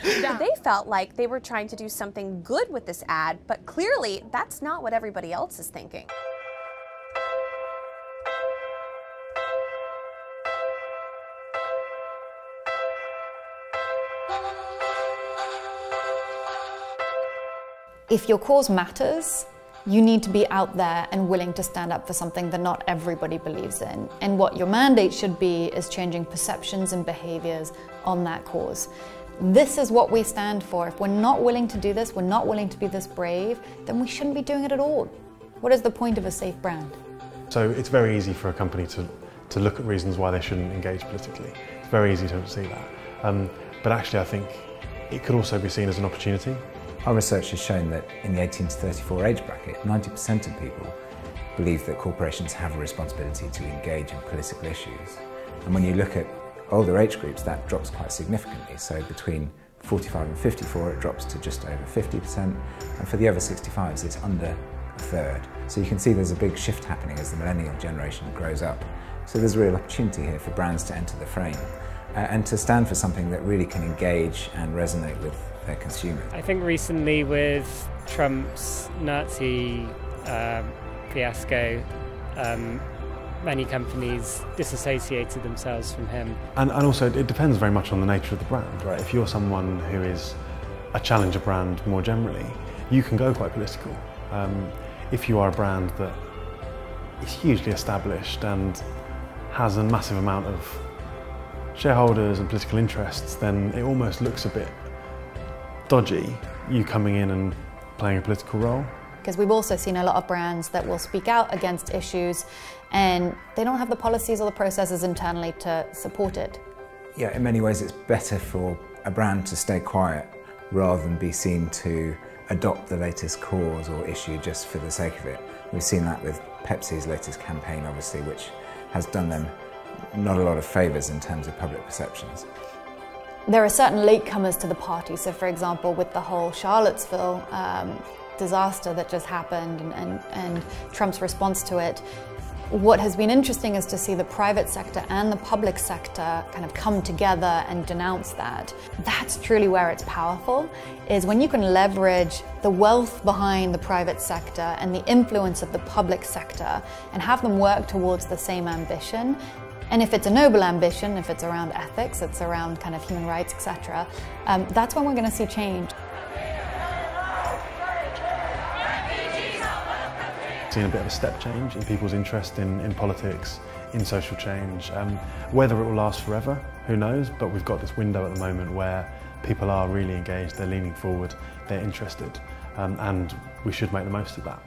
They felt like they were trying to do something good with this ad, but clearly that's not what everybody else is thinking. If your cause matters, you need to be out there and willing to stand up for something that not everybody believes in. And what your mandate should be is changing perceptions and behaviors on that cause. This is what we stand for. If we're not willing to do this, we're not willing to be this brave, then we shouldn't be doing it at all. What is the point of a safe brand? So it's very easy for a company to look at reasons why they shouldn't engage politically. It's very easy to see that. But actually I think it could also be seen as an opportunity. Our research has shown that in the 18 to 34 age bracket, 90% of people believe that corporations have a responsibility to engage in political issues. And when you look at older age groups, that drops quite significantly. So between 45 and 54, it drops to just over 50%. And for the over 65s, it's under a third. So you can see there's a big shift happening as the millennial generation grows up. So there's a real opportunity here for brands to enter the frame and to stand for something that really can engage and resonate with their consumers. I think recently with Trump's Nazi fiasco, many companies disassociated themselves from him. And also it depends very much on the nature of the brand, right? If you're someone who is a challenger brand more generally, you can go quite political. If you are a brand that is hugely established and has a massive amount of shareholders and political interests, then it almost looks a bit dodgy, you coming in and playing a political role. Because we've also seen a lot of brands that will speak out against issues and they don't have the policies or the processes internally to support it. Yeah, in many ways it's better for a brand to stay quiet rather than be seen to adopt the latest cause or issue just for the sake of it. We've seen that with Pepsi's latest campaign, obviously, which has done them not a lot of favours in terms of public perceptions. There are certain latecomers to the party. So for example, with the whole Charlottesville disaster that just happened and Trump's response to it, what has been interesting is to see the private sector and the public sector kind of come together and denounce that. That's truly where it's powerful, is when you can leverage the wealth behind the private sector and the influence of the public sector and have them work towards the same ambition. And if it's a noble ambition, if it's around ethics, it's around kind of human rights, etc., that's when we're going to see change. Seen a bit of a step change in people's interest in politics, in social change. Whether it will last forever, who knows, but we've got this window at the moment where people are really engaged, they're leaning forward, they're interested, and we should make the most of that.